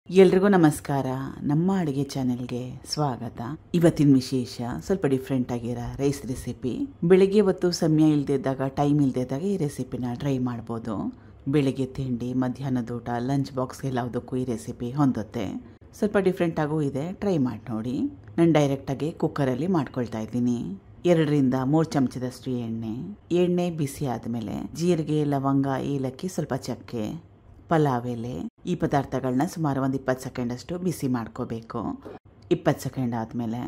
ಎಲ್ರಿಗೂ ನಮಸ್ಕಾರ. ನಮ್ಮ ಅಡುಗೆ ಚಾನೆಲ್ಗೆ ಸ್ವಾಗತ. ಇವತ್ತಿನ ವಿಶೇಷ ಸ್ವಲ್ಪ ಡಿಫ್ರೆಂಟ್ ಆಗಿರೋ ರೈಸ್ ರೆಸಿಪಿ. ಬೆಳಿಗ್ಗೆ ಹೊತ್ತು ಸಮಯ ಇಲ್ದಿದ್ದಾಗ, ಟೈಮ್ ಇಲ್ದಿದ್ದಾಗ ಈ ರೆಸಿಪಿನ ಟ್ರೈ ಮಾಡ್ಬೋದು. ಬೆಳಿಗ್ಗೆ ತಿಂಡಿ, ಮಧ್ಯಾಹ್ನದ ಊಟ, ಲಂಚ್ ಬಾಕ್ಸ್ ಎಲ್ಲದಕ್ಕೂ ಈ ರೆಸಿಪಿ ಹೊಂದುತ್ತೆ. ಸ್ವಲ್ಪ ಡಿಫ್ರೆಂಟ್ ಆಗೂ ಇದೆ, ಟ್ರೈ ಮಾಡಿ ನೋಡಿ. ನಾನು ಡೈರೆಕ್ಟಾಗಿ ಕುಕ್ಕರಲ್ಲಿ ಮಾಡ್ಕೊಳ್ತಾ ಇದ್ದೀನಿ. 2 ರಿಂದ 3 ಚಮಚದಷ್ಟು ಎಣ್ಣೆ ಬಿಸಿ ಆದಮೇಲೆ ಜೀರಿಗೆ, ಲವಂಗ, ಏಲಕ್ಕಿ, ಸ್ವಲ್ಪ ಚಕ್ಕೆ, ಪಲಾವ್ ಎಲೆ, ಈ ಪದಾರ್ಥಗಳನ್ನ ಸುಮಾರು ಒಂದು 20 ಸೆಕೆಂಡ್ ಅಷ್ಟು ಬಿಸಿ ಮಾಡ್ಕೋಬೇಕು. 20 ಸೆಕೆಂಡ್ ಆದಮೇಲೆ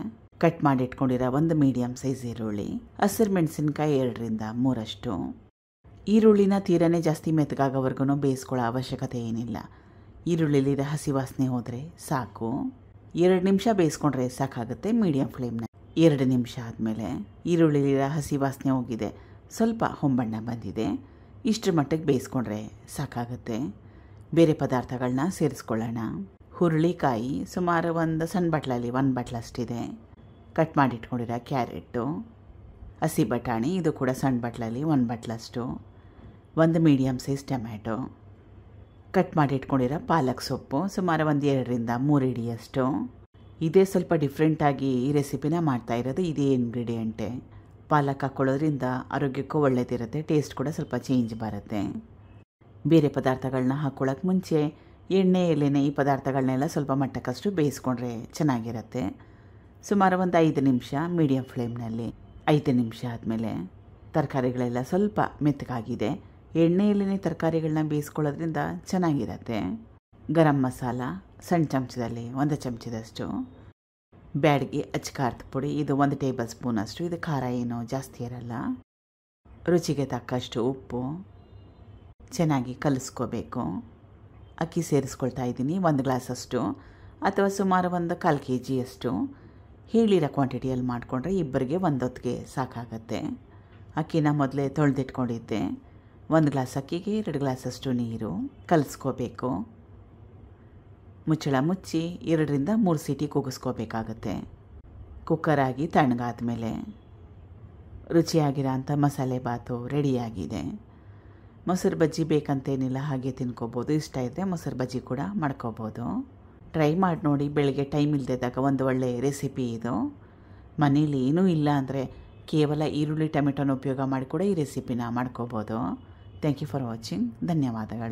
ಕಟ್ ಮಾಡಿ ಇಟ್ಕೊಂಡಿರೋ ಒಂದು ಮೀಡಿಯಂ ಸೈಜ್ ಈರುಳ್ಳಿ, ಹಸಿರು ಮೆಣಸಿನ್ಕಾಯಿ 2 ರಿಂದ 3 ಅಷ್ಟು. ಈರುಳ್ಳಿನ ತೀರನೇ ಜಾಸ್ತಿ ಮೆತ್ತಗಾಗೋವರೆಗೂ ಬೇಯಿಸ್ಕೊಳ್ಳೋ ಅವಶ್ಯಕತೆ ಏನಿಲ್ಲ. ಈರುಳ್ಳಿಲಿರೋ ಹಸಿ ವಾಸನೆ ಹೋದರೆ ಸಾಕು. 2 ನಿಮಿಷ ಬೇಯಿಸ್ಕೊಂಡ್ರೆ ಸಾಕಾಗುತ್ತೆ ಮೀಡಿಯಂ ಫ್ಲೇಮ್ನ. 2 ನಿಮಿಷ ಆದಮೇಲೆ ಈರುಳ್ಳಿಲಿರೋ ಹಸಿ ವಾಸನೆ ಹೋಗಿದೆ, ಸ್ವಲ್ಪ ಹೊಂಬಣ್ಣ ಬಂದಿದೆ. ಇಷ್ಟರ ಮಟ್ಟಿಗೆ ಬೇಯಿಸ್ಕೊಂಡ್ರೆ ಸಾಕಾಗುತ್ತೆ. ಬೇರೆ ಪದಾರ್ಥಗಳನ್ನ ಸೇರಿಸ್ಕೊಳ್ಳೋಣ. ಹುರುಳಿಕಾಯಿ ಸುಮಾರು ಒಂದು ಸಣ್ಣ ಬಟ್ಲಲ್ಲಿ 1 ಬಟ್ಲಷ್ಟಿದೆ. ಕಟ್ ಮಾಡಿ ಇಟ್ಕೊಂಡಿರೋ ಕ್ಯಾರೆಟು, ಹಸಿ ಬಟಾಣಿ, ಇದು ಕೂಡ ಸಣ್ಣ ಬಟ್ಲಲ್ಲಿ 1 ಬಟ್ಲಷ್ಟು. ಒಂದು ಮೀಡಿಯಮ್ ಸೈಜ್ ಟೊಮ್ಯಾಟೊ, ಕಟ್ ಮಾಡಿ ಇಟ್ಕೊಂಡಿರೋ ಪಾಲಕ್ ಸೊಪ್ಪು ಸುಮಾರು ಒಂದು 2 ರಿಂದ 3 ಹಿಡಿಯಷ್ಟು. ಇದೇ ಸ್ವಲ್ಪ ಡಿಫ್ರೆಂಟಾಗಿ ಈ ರೆಸಿಪಿನ ಮಾಡ್ತಾ ಇರೋದು. ಇದೇ ಇಂಗ್ರೀಡಿಯೆಂಟೇ. ಪಾಲಕ್ ಹಾಕ್ಕೊಳ್ಳೋದ್ರಿಂದ ಆರೋಗ್ಯಕ್ಕೂ ಒಳ್ಳೆಯದಿರುತ್ತೆ, ಟೇಸ್ಟ್ ಕೂಡ ಸ್ವಲ್ಪ ಚೇಂಜ್ ಬರುತ್ತೆ. ಬೇರೆ ಪದಾರ್ಥಗಳನ್ನ ಹಾಕ್ಕೊಳ್ಳೋಕೆ ಮುಂಚೆ ಎಣ್ಣೆಯಲ್ಲೇನೆ ಈ ಪದಾರ್ಥಗಳನ್ನೆಲ್ಲ ಸ್ವಲ್ಪ ಮಟ್ಟಕ್ಕಷ್ಟು ಬೇಯಿಸ್ಕೊಂಡ್ರೆ ಚೆನ್ನಾಗಿರುತ್ತೆ. ಸುಮಾರು ಒಂದು 5 ನಿಮಿಷ ಮೀಡಿಯಂ ಫ್ಲೇಮ್ನಲ್ಲಿ. 5 ನಿಮಿಷ ಆದಮೇಲೆ ತರಕಾರಿಗಳೆಲ್ಲ ಸ್ವಲ್ಪ ಮೆತ್ತಗಾಗಿದೆ. ಎಣ್ಣೆಯಲ್ಲೇ ತರಕಾರಿಗಳನ್ನ ಬೇಯಿಸ್ಕೊಳ್ಳೋದ್ರಿಂದ ಚೆನ್ನಾಗಿರುತ್ತೆ. ಗರಂ ಮಸಾಲ ಸಣ್ಣ ಚಮಚದಲ್ಲಿ 1 ಚಮಚದಷ್ಟು. ಬ್ಯಾಡಗಿ ಅಚ್ಚಕಾರದ ಪುಡಿ, ಇದು 1 ಟೇಬಲ್ ಸ್ಪೂನ್ ಅಷ್ಟು. ಇದು ಖಾರ ಏನೋ ಜಾಸ್ತಿ ಇರಲ್ಲ. ರುಚಿಗೆ ತಕ್ಕಷ್ಟು ಉಪ್ಪು, ಚೆನ್ನಾಗಿ ಕಲಿಸ್ಕೋಬೇಕು. ಅಕ್ಕಿ ಸೇರಿಸ್ಕೊಳ್ತಾ ಇದ್ದೀನಿ 1 ಗ್ಲಾಸಷ್ಟು, ಅಥವಾ ಸುಮಾರು ಒಂದು 1/4 kg ಹೇಳಿರೋ ಕ್ವಾಂಟಿಟಿಯಲ್ಲಿ ಮಾಡಿಕೊಂಡ್ರೆ ಇಬ್ಬರಿಗೆ ಒಂದು ಹೊತ್ತಿಗೆ ಸಾಕಾಗತ್ತೆ. ಅಕ್ಕಿನ ಮೊದಲೇ ತೊಳೆದಿಟ್ಕೊಂಡಿದ್ದೆ. 1 ಗ್ಲಾಸ್ ಅಕ್ಕಿಗೆ 2 ಗ್ಲಾಸಷ್ಟು ನೀರು. ಕಲಿಸ್ಕೋಬೇಕು. ಮುಚ್ಚಳ ಮುಚ್ಚಿ 2 ರಿಂದ 3 ಸೀಟಿ ಕೂಗಿಸ್ಕೋಬೇಕಾಗತ್ತೆ. ಕುಕ್ಕರ್ ಆಗಿ ತಣ್ಣಗಾದ್ಮೇಲೆ ರುಚಿಯಾಗಿರೋ ಅಂಥ ಮಸಾಲೆ ಬಾತು ರೆಡಿಯಾಗಿದೆ. ಮೊಸರು ಬಜ್ಜಿ ಬೇಕಂತೇನಿಲ್ಲ, ಹಾಗೆ ತಿನ್ಕೋಬೋದು. ಇಷ್ಟ ಇದ್ದರೆ ಮೊಸರು ಬಜ್ಜಿ ಕೂಡ ಮಾಡ್ಕೋಬೋದು. ಟ್ರೈ ಮಾಡಿ ನೋಡಿ. ಬೆಳಗ್ಗೆ ಟೈಮ್ ಇಲ್ಲದಿದ್ದಾಗ ಒಂದು ಒಳ್ಳೆ ರೆಸಿಪಿ ಇದು. ಮನೇಲಿ ಏನೂ ಇಲ್ಲ ಅಂದರೆ ಕೇವಲ ಈರುಳ್ಳಿ ಟೊಮೆಟೊನ ಉಪಯೋಗ ಮಾಡಿ ಕೂಡ ಈ ರೆಸಿಪಿನ ಮಾಡ್ಕೋಬೋದು. Thank you for watching. ಧನ್ಯವಾದಗಳು.